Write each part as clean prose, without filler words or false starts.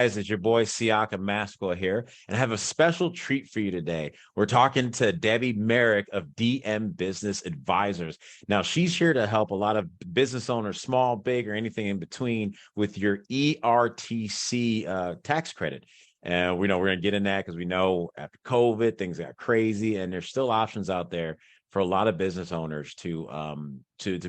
Guys, it's your boy Siaka Mascola here, and I have a special treat for you today. We're talking to Debbie Merrick of DM Business Advisors. Now, she's here to help a lot of business owners, small, big, or anything in between, with your ERTC tax credit. And we know we're going to get in that because we know after COVID, things got crazy, and there's still options out there for a lot of business owners to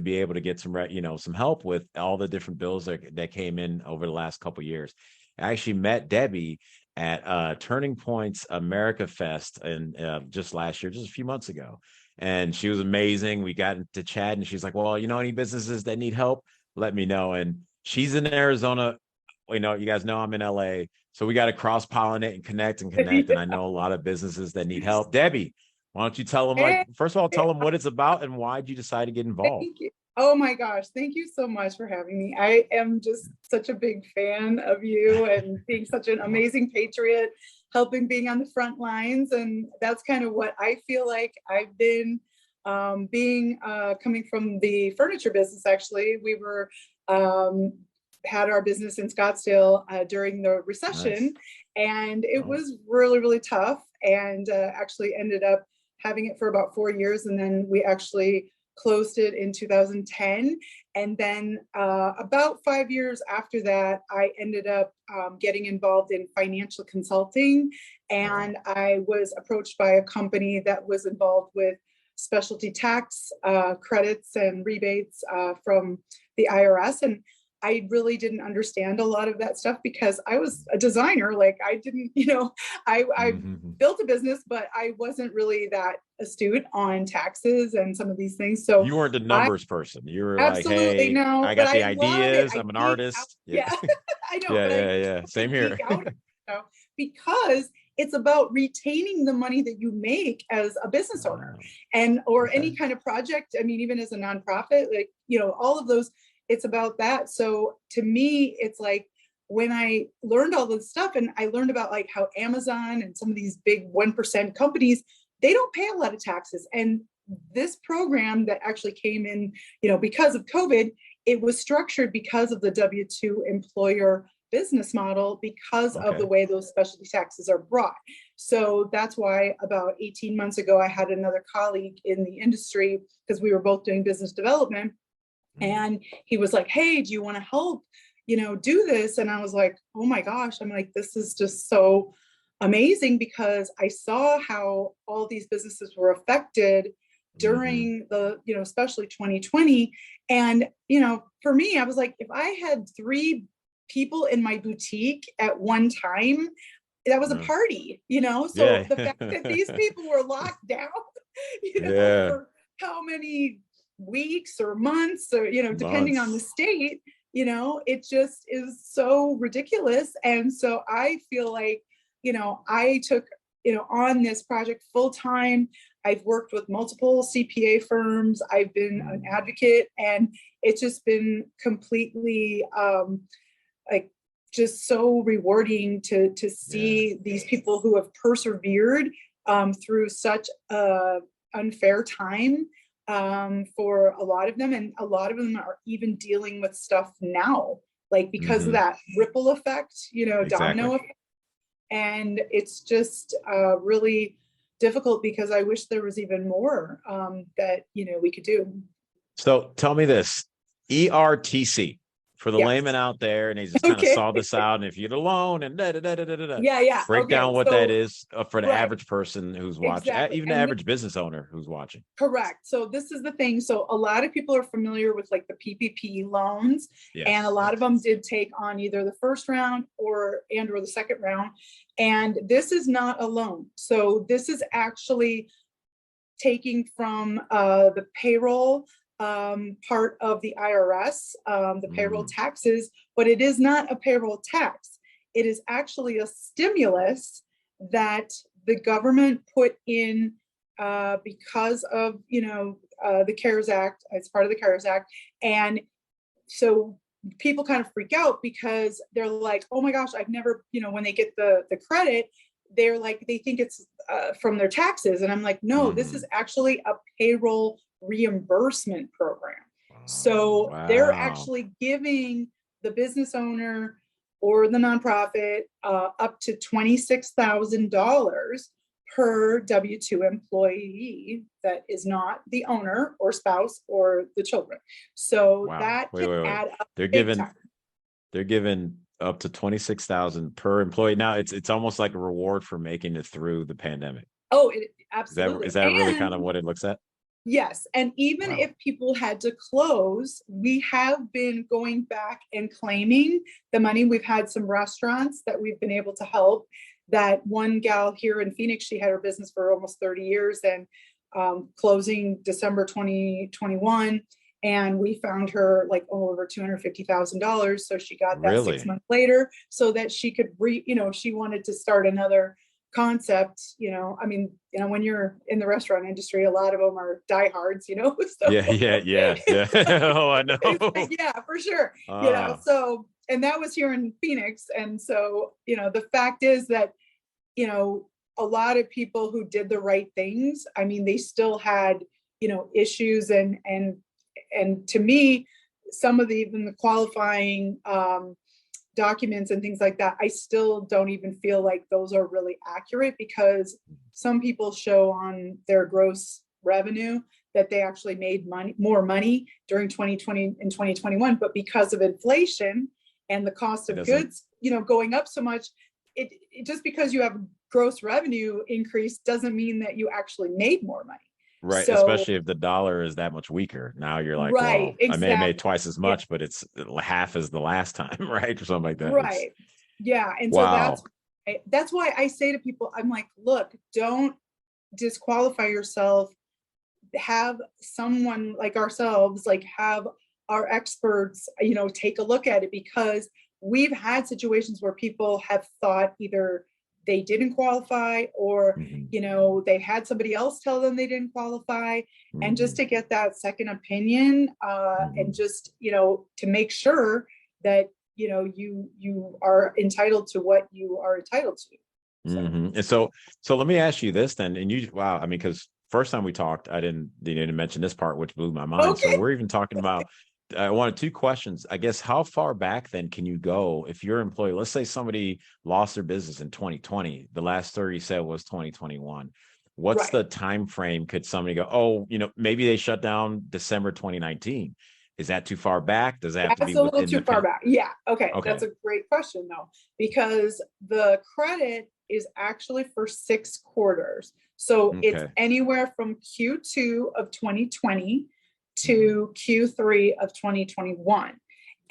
be able to get some help with all the different bills that came in over the last couple of years. I actually met Debbie at Turning Point's America Fest and just last year, just a few months ago. And she was amazing. We got into chat and she's like, well, any businesses that need help, let me know. And she's in Arizona. You guys know I'm in LA. So we got to cross-pollinate and connect. And I know a lot of businesses that need help. Debbie, why don't you tell them, first of all, tell them what it's about and why'd you decide to get involved? Thank you. Oh my gosh. Thank you so much for having me. I am just such a big fan of you and being such an amazing patriot, being on the front lines. And that's kind of what I feel like I've been coming from the furniture business. Actually, we were had our business in Scottsdale during the recession. Nice. And it was really, really tough, and actually ended up having it for about 4 years. And then we actually closed it in 2010. And then about 5 years after that, I ended up getting involved in financial consulting. And I was approached by a company that was involved with specialty tax credits and rebates from the IRS. And I really didn't understand a lot of that stuff because I was a designer. Like I didn't, I built a business, but I wasn't really that astute on taxes and some of these things. So you weren't the numbers person. You were absolutely like, hey, no, I got the ideas. I'm an artist. Yeah, I know. Yeah. Same here. Because it's about retaining the money that you make as a business owner or any kind of project. I mean, even as a nonprofit, all of those, it's about that. So to me, it's like when I learned all this stuff and I learned about like how Amazon and some of these big 1% companies, they don't pay a lot of taxes. And this program that actually came in, because of COVID, it was structured because of the W-2 employer business model because of the way those specialty taxes are brought. So that's why about 18 months ago, I had another colleague in the industry because we were both doing business development. And he was like, hey, do you want to help, do this? And I was like, oh my gosh, I'm like, this is just so amazing because I saw how all these businesses were affected during the, especially 2020. And, for me, I was like, if I had 3 people in my boutique at one time, that was a party, so the fact that these people were locked down, for how many weeks or months or depending on the state, it just is so ridiculous. And so I feel like I took on this project full time. I've worked with multiple CPA firms. I've been an advocate, and it's just been completely just so rewarding to see these people who have persevered through such a unfair time for a lot of them. And a lot of them are even dealing with stuff now, like because of that ripple effect, domino effect. And it's just really difficult because I wish there was even more that, we could do. So tell me this, ERTC. For the layman out there, and he just kind of saw this out, and if you're alone, and break down what that is for the average person who's watching, even the average business owner who's watching. Correct. So this is the thing. So a lot of people are familiar with like the PPP loans, and a lot of them did take on either the first round or the second round. And this is not a loan. So this is actually taking from the payroll part of the IRS, the payroll taxes, but it is not a payroll tax. It is actually a stimulus that the government put in because of, the CARES Act, as part of the CARES Act. And so people kind of freak out because they're like, oh my gosh, I've never, when they get the credit, they're like, they think it's from their taxes. And I'm like, no, this is actually a payroll reimbursement program. So they're actually giving the business owner or the nonprofit up to $26,000 per W-2 employee that is not the owner or spouse or the children. So Wow. that can add up They're big giving time. they're giving up to 26,000 per employee. Now it's almost like a reward for making it through the pandemic. Oh, Is absolutely. that really kind of what it looks at? Yes. And even Wow. if people had to close, we have been going back and claiming the money. We've had some restaurants that we've been able to help. That one gal here in Phoenix, she had her business for almost 30 years and closing December 2021. And we found her like over $250,000. So she got that 6 Really? months later so that she could she wanted to start another concept. I mean, when you're in the restaurant industry, a lot of them are diehards, so Yeah. Oh, I know. yeah, for sure. Ah, So, and that was here in Phoenix. And so, the fact is that, a lot of people who did the right things, I mean, they still had, issues and to me, some of even the qualifying documents and things like that, I still don't even feel like those are really accurate because some people show on their gross revenue that they actually made more money during 2020 and 2021, but because of inflation and the cost of goods, going up so much, it just because you have gross revenue increase doesn't mean that you actually made more money. right. So, Especially if the dollar is that much weaker. Now you're like, right, well, I may have made exactly. twice as Yeah, much, but it's half as the last time, right? Or something like that. It's right. Yeah. And so wow. that's why I say to people, I'm like, look, don't disqualify yourself. Have someone like ourselves, like have our experts, take a look at it, because we've had situations where people have thought either they didn't qualify or, Mhm. they had somebody else tell them they didn't qualify. And just Mhm. to get that second opinion and Mhm. just, to make sure that, you are entitled to what you are entitled to. So, And so let me ask you this then. And wow, I mean, because first time we talked, you didn't mention this part, which blew my mind. So okay. we're even talking about, I wanted two questions. I guess, how far back then can you go if your employee, let's say somebody lost their business in 2020, the last 30 said was 2021. What's Right. the time frame? Could somebody go, oh, maybe they shut down December 2019? Is that too far back? Does it have to be That's a little within too far back. Yeah. Okay. Okay. That's a great question, though, because the credit is actually for 6 quarters. So it's Okay. anywhere from Q2 of 2020 Mhm. to Q3 of 2021.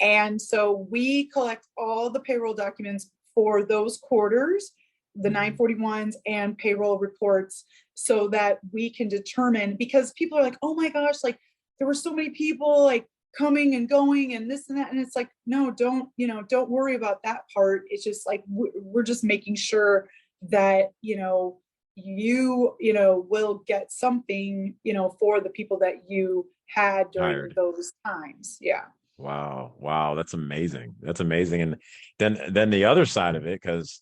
And so we collect all the payroll documents for those quarters, the Mhm. 941s and payroll reports, so that we can determine, because people are like, oh my gosh, like there were so many people like coming and going and this and that. And it's like, no, don't worry about that part. It's just like, we're just making sure that, will get something, for the people that you had during Hired. those times. Yeah. Wow. That's amazing. That's amazing. And then the other side of it, because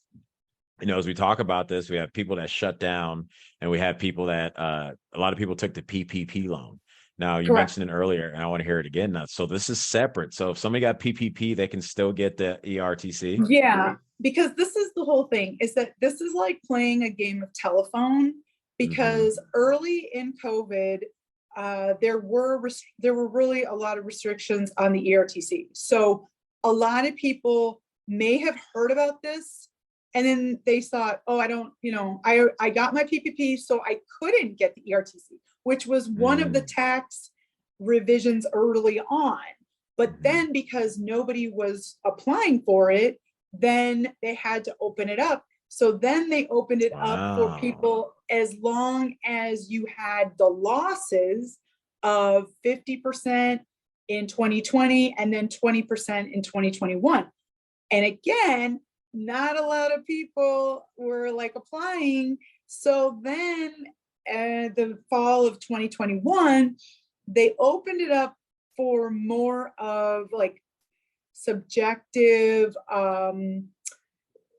as we talk about this, we have people that shut down and we have people that a lot of people took the PPP loan. Now you Correct. mentioned it earlier and I want to hear it again now. So this is separate. So if somebody got PPP, they can still get the ERTC. Yeah, because this is the whole thing, is that this is like playing a game of telephone, Hmm. because early in COVID, there were really a lot of restrictions on the ERTC. So a lot of people may have heard about this and then they thought, oh, I don't, I got my PPP, so I couldn't get the ERTC, which was one of the Mm-hmm. tax revisions early on. But then because nobody was applying for it, then they had to open it up. So then they opened it up for Wow. people as long as you had the losses of 50% in 2020 and then 20% in 2021. And again, not a lot of people were like applying. So then the fall of 2021, they opened it up for more of like subjective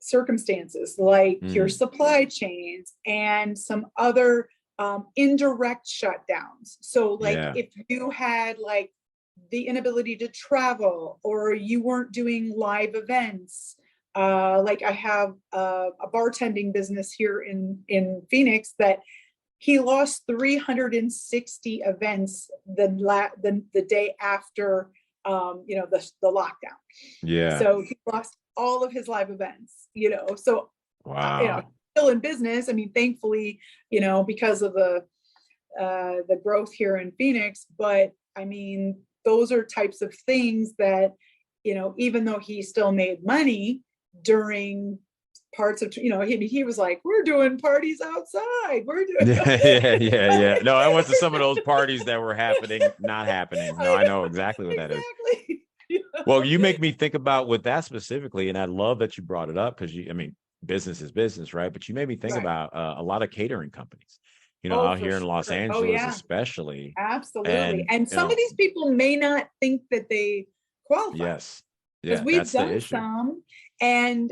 circumstances, like your Mm. supply chains and some other indirect shutdowns. So like Yeah. if you had like the inability to travel or you weren't doing live events, Like I have a bartending business here in Phoenix that he lost 360 events the day after the lockdown. Yeah. So he lost all of his live events, so Wow. still in business. I mean, thankfully, because of the growth here in Phoenix. But I mean, those are types of things that, even though he still made money during parts of, he was like, we're doing parties outside. We're doing Yeah, yeah, yeah, yeah. No, I went to some of those parties that were happening, not happening. No, I know exactly what that is. exactly. Well, you make me think about with that specifically, and I love that you brought it up because I mean, business is business, right? But you made me think Right. about a lot of catering companies, Oh, out for here in Los sure. Oh, Angeles, yeah. especially. Absolutely. And, And some of these people may not think that they qualify, yes, because yeah, we've that's the done issue. some. And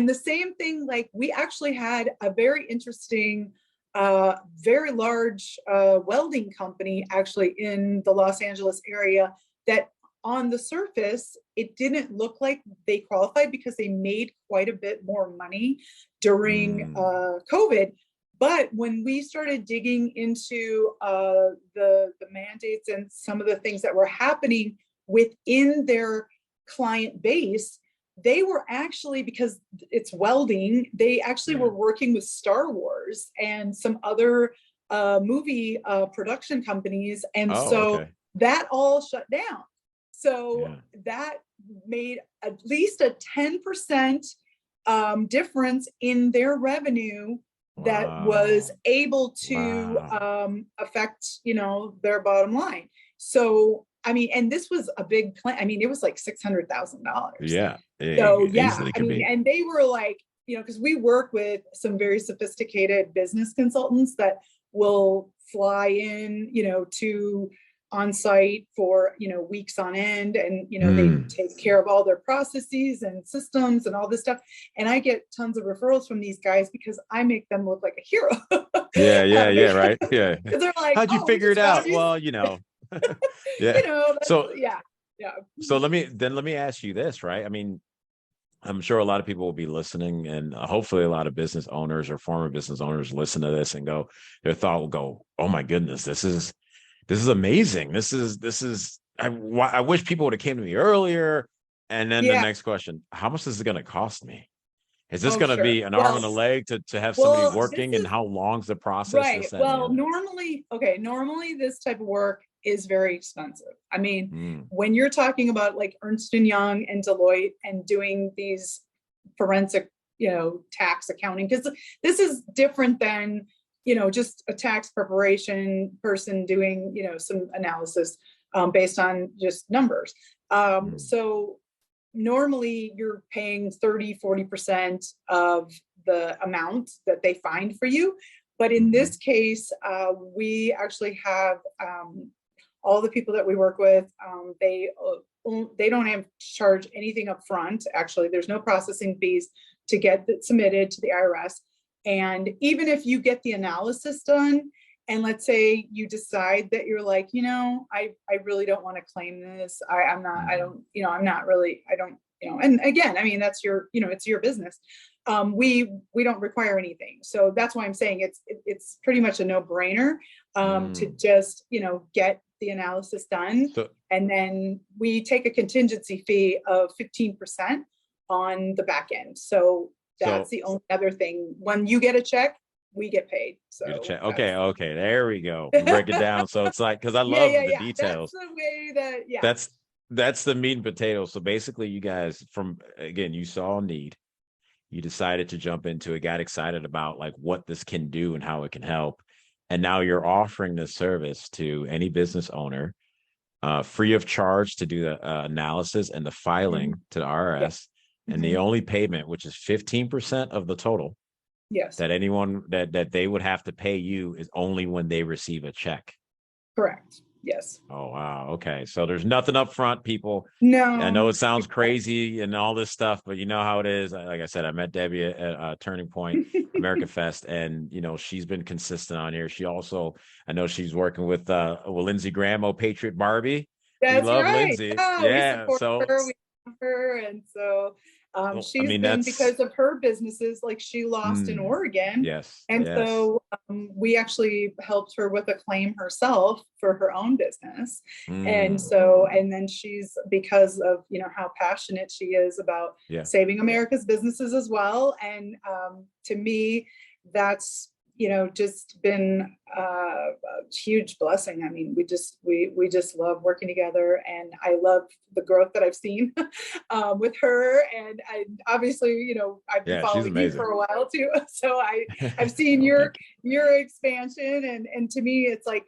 the same thing, like we actually had a very interesting, very large welding company actually in the Los Angeles area that on the surface, it didn't look like they qualified because they made quite a bit more money during Mm, COVID. But when we started digging into the mandates and some of the things that were happening within their client base, they were actually, because it's welding, they actually yeah. were working with Star Wars and some other movie production companies. And Oh, so okay. that all shut down. So Yeah. that made at least a 10% difference in their revenue that was Wow. able to Wow. affect, their bottom line. So, I mean, and this was a big plan. I mean, it was like $600,000. Yeah. So, It yeah, easily I could mean, be. and they were like, because we work with some very sophisticated business consultants that will fly in, to on site for, weeks on end. And, they Mm. take care of all their processes and systems and all this stuff. And I get tons of referrals from these guys because I make them look like a hero. Yeah, yeah, yeah, Because right. Yeah. they're like, How'd you oh, we figure it just found out? you. Well, yeah. That's, So yeah, yeah. so let me ask you this, right? I mean, I'm sure a lot of people will be listening, and hopefully a lot of business owners or former business owners listen to this and their thought will go, "Oh my goodness, this is amazing. This is I wish people would have came to me earlier." And then the Yeah. next question, how much is it going to cost me? Is this Oh, going to sure. be an arm and a leg to have somebody This working, and is how long's the process? right. This, that, and the Well, other. normally this type of work is very expensive. I mean, Mm, when you're talking about like Ernst and Young and Deloitte and doing these forensic, tax accounting, because this is different than, just a tax preparation person doing, some analysis based on just numbers. mm, So normally you're paying 30-40% of the amount that they find for you. But in mhm, this case, we actually have all the people that we work with, they don't have to charge anything up front. Actually, there's no processing fees to get that submitted to the IRS. And even if you get the analysis done, and let's say you decide that you're like, I really don't want to claim this. I'm not, I mm. don't, I'm not really, I don't, and again, I mean, that's your, it's your business. We don't require anything. So that's why I'm saying it's pretty much a no brainer to Mm. just, get the analysis done. So And then we take a contingency fee of 15% on the back end. So that's so the only other thing. When you get a check, we get paid. get a So check. that's Okay, okay, there we go. yeah, Break it down. So it's like, because I yeah, love the yeah. That's details. the way that, yeah. That's that's the meat and potatoes. So basically, you guys, from again, you saw a need, you decided to jump into it, got excited about like what this can do and how it can help, and now you're offering this service to any business owner, free of charge, to do the analysis and the Mhm. filing to the Yeah. IRS, and the Mhm. only payment, which is 15% of the total, Yes, that anyone that they would have to pay you, is only when they receive a check. correct. Yes. Oh wow. Okay. So there's nothing up front, people. I know No. it sounds crazy and all this stuff, but you know how it is. Like I said, I met Debbie at Turning Point America Fest, and she's been consistent on here. She also, I know she's working with Lindsey Graham, oh Patriot Barbie. We That's love right. Lindsay. Yeah, we Yeah. support So her. We love her, and so Well, I She's mean, been, that's because of her businesses, like she lost in Oregon. yes, And yes. so we actually helped her with a claim herself for her own business. And Mm, so, and then she's, because of, how passionate she is about yeah. saving America's businesses as well. And to me, that's, just been a huge blessing. I mean, we just love working together, and I love the growth that I've seen with her. And obviously, I've been Yeah, she's following you amazing. for a while too. So I've seen Oh, your thank your expansion, and to me, it's like,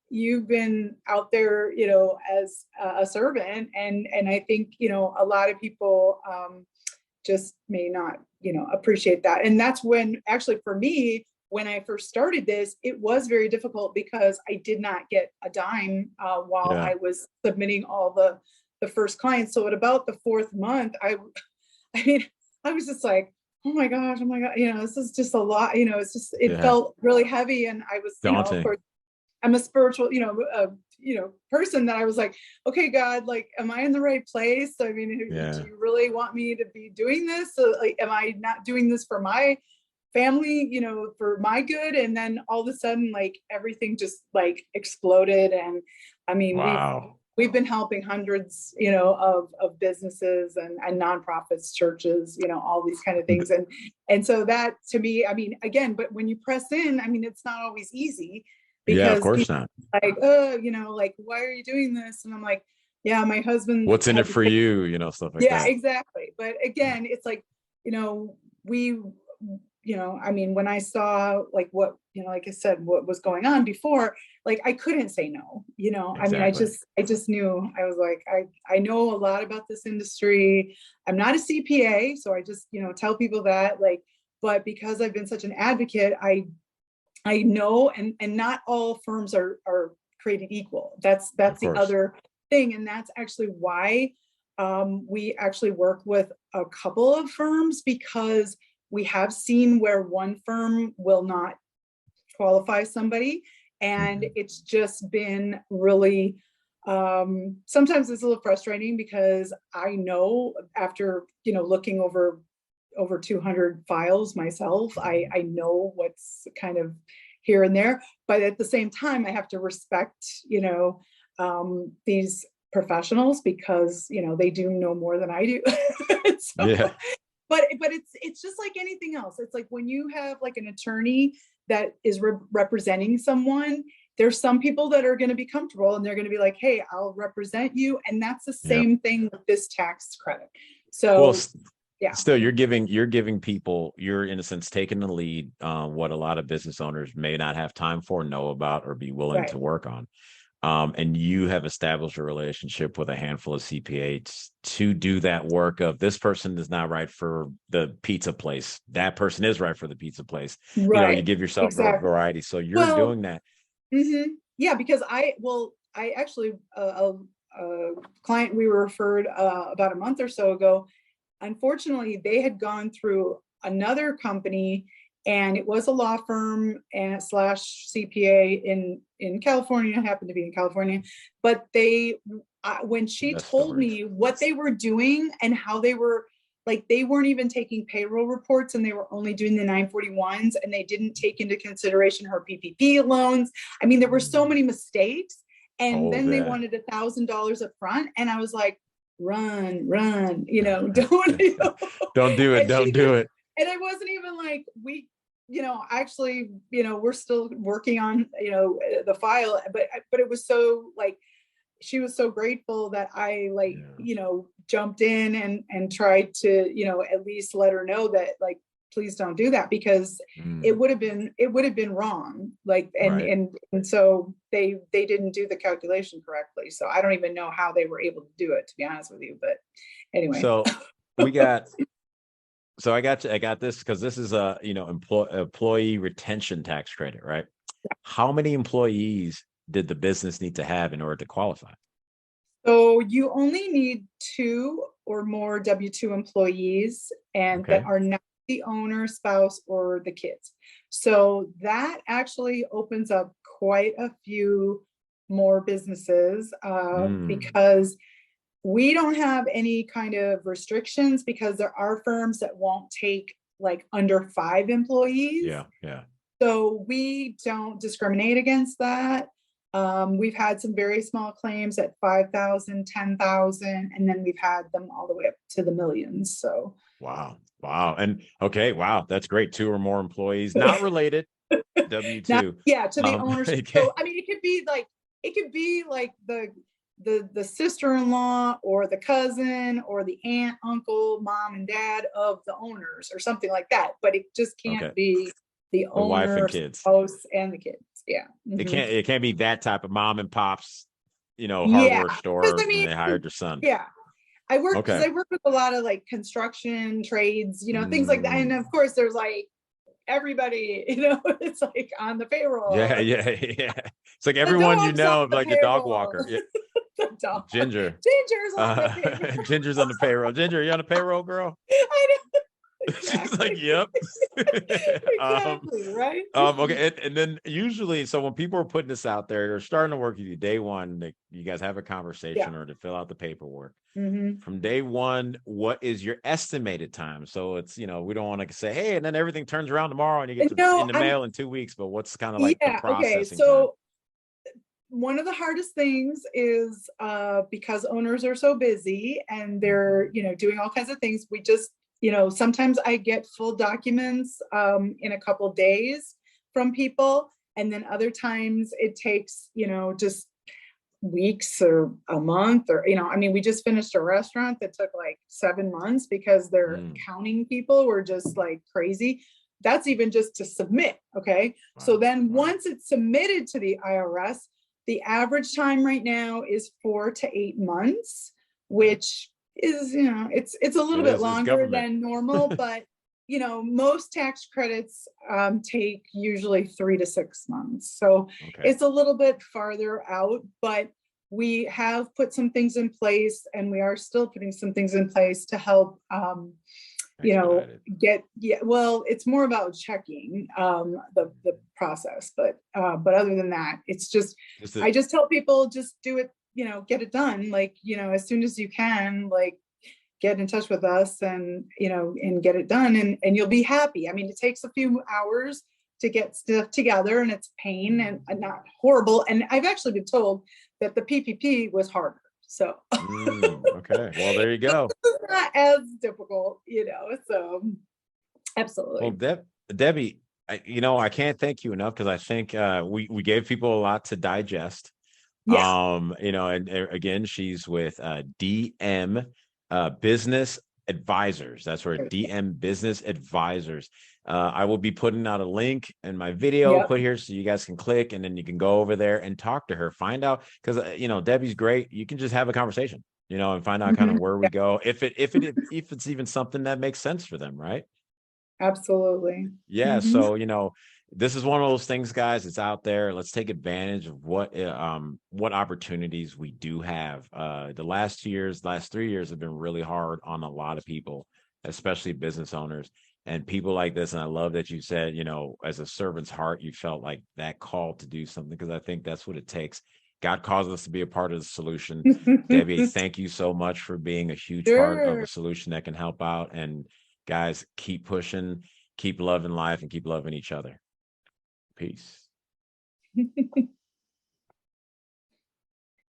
you've been out there, as a servant, and I think, a lot of people just may not, appreciate that. And that's when, actually, for me, when I first started this, it was very difficult because I did not get a dime you. while Yeah. I was submitting all the first clients. So at about the fourth month, I mean, I was just like, oh my God, this is just a lot. It's just, it Yeah. felt really heavy, and I was, of Daunting. course, I'm a spiritual, person, that I was like, okay, God, like, am I in the right place? I mean, do Yeah. you really want me to be doing this? So, like, am I not doing this for my family, for my good? And then all of a sudden, like, everything just like exploded. And I mean, Wow. we've been helping hundreds, of businesses and nonprofits, churches, all these kind of things. And so that, to me, I mean, again, but when you press in, I mean, it's not always easy, Yeah, of because course people not. are like, oh, like, why are you doing this? And I'm like, yeah, my husband What's in it had to for take. you? Stuff like Yeah, that. exactly. But again, it's like, we, I mean, when I saw like what, like I said, what was going on before, like, I couldn't say no, I mean, Exactly. I just knew. I was like, I know a lot about this industry. I'm not a CPA, so I just, tell people that, like, but because I've been such an advocate, I know, and not all firms are created equal. Of That's the course. other thing, and that's actually why we actually work with a couple of firms, because we have seen where one firm will not qualify somebody, and Mhm. it's just been really, sometimes it's a little frustrating, because I know, after looking over 200 files myself, I know what's kind of here and there, but at the same time, I have to respect these professionals, because they do know more than I do. So, Yeah. but it's just like anything else. It's like when you have like an attorney that is representing someone, there's some people that are going to be comfortable, and they're going to be like, hey, I'll represent you. And that's the Yeah. same thing with this tax credit. Well, So yeah. still, you're giving people, you're in a sense taking the lead on what a lot of business owners may not have time for, know about, or be willing Right. to work on. And you have established a relationship with a handful of CPAs to do that work of, this person is not right for the pizza place, that person is right for the pizza place. You Right. give yourself a Exactly. variety. So you're Well, doing that. yeah, because I actually, a client we were referred about a month or so ago, unfortunately, they had gone through another company, and it was a law firm and slash CPA in California, happened to be in California. But when she Best told stories. me what they were doing and how they were, like, they weren't even taking payroll reports, and they were only doing the 941s, and they didn't take into consideration her PPP loans. I mean, there were so many mistakes. And Oh, then they yeah. wanted $1,000 up front. And I was like, run, don't, Don't do it. and Don't she do just, it. and I wasn't even like, actually, we're still working on, the file, but it was so like, she was so grateful that I, like, Yeah. jumped in and tried to, at least let her know that, like, please don't do that, because Mm, it would have been wrong. Like, and right. and and so they didn't do the calculation correctly. So I don't even know how they were able to do it, to be honest with you. But anyway. So we got so I got this because this is a employee retention tax credit, right? How many employees did the business need to have in order to qualify? So you only need two or more W-2 employees, and that Okay. are not the owner, spouse, or the kids. So that actually opens up quite a few more businesses, Mm, because We don't have any kind of restrictions because there are firms that won't take like under 5 employees. Yeah, yeah. So we don't discriminate against that. We've had some very small claims at 5,000, 10,000, and then we've had them all the way up to the millions. So Wow. Wow. And okay, wow, that's great. 2 or more employees, not related, now, W-2. yeah, to the ownership. Okay. So I mean, it could be like the sister-in-law or the cousin or the aunt, uncle, mom, and dad of the owners or something like that. But it just Okay. can't be the The wife and owner, kids. spouse, and the kids. Yeah. It can't be that type of mom and pops, Yeah. hardware Because store, I and mean, they hired your son. yeah. Okay. I work with a lot of like construction trades, things like that. And Mm. of course there's like everybody, it's like on the payroll. Yeah, yeah, yeah. It's like The everyone dog's on the like the dog payroll. walker. Yeah. The dog. Ginger. Ginger's on the payroll. Ginger's on the payroll. Ginger, you on the payroll, girl? I know. She's like, Exactly. yep. Exactly, right? Okay. And then usually, so when people are putting this out there, they're starting to work with you day one, you guys have a conversation Yeah. or to fill out the paperwork. Mhm. From day one, what is your estimated time? So it's, we don't want to say, hey, and then everything turns around tomorrow and you get in the mail in 2 weeks, but what's kind of like the Yeah, okay. processing time? So one of the hardest things is because owners are so busy and they're doing all kinds of things, we just sometimes I get full documents in a couple days from people, and then other times it takes just weeks or a month, or I mean, we just finished a restaurant that took like 7 months because their accounting people were just like crazy. That's even just to submit. Okay. Wow. So then once it's submitted to the IRS, the average time right now is 4 to 8 months, which is, it's a little bit longer than normal, but most tax credits take usually 3 to 6 months. So it's a little bit farther out, but we have put some things in place, and we are still putting some things in place to help well, it's more about checking the process, but other than that, it's just I just tell people, just do it, get it done, like as soon as you can, like get in touch with us and and get it done, and you'll be happy. I mean, it takes a few hours to get stuff together, and it's pain and not horrible, and I've actually been told that the PPP was harder. So okay, well, there you go. It's not as difficult, so absolutely. Well, Debbie, I can't thank you enough, because I think we gave people a lot to digest. Yeah. And again, she's with DM Business Advisors. That's where DM Business Advisors. I will be putting out a link in my video put here, so you guys can click, and then you can go over there and talk to her, find out, because Debbie's great. You can just have a conversation, and find out kind of where we go, if it's even something that makes sense for them, right? Absolutely. Yeah. So this is one of those things, guys. It's out there. Let's take advantage of what opportunities we do have. The last 3 years have been really hard on a lot of people, especially business owners and people like this. And I love that you said, as a servant's heart, you felt like that call to do something, because I think that's what it takes. God calls us to be a part of the solution. Debbie, thank you so much for being a huge part of a solution that can help out. And guys, keep pushing, keep loving life, and keep loving each other. Peace.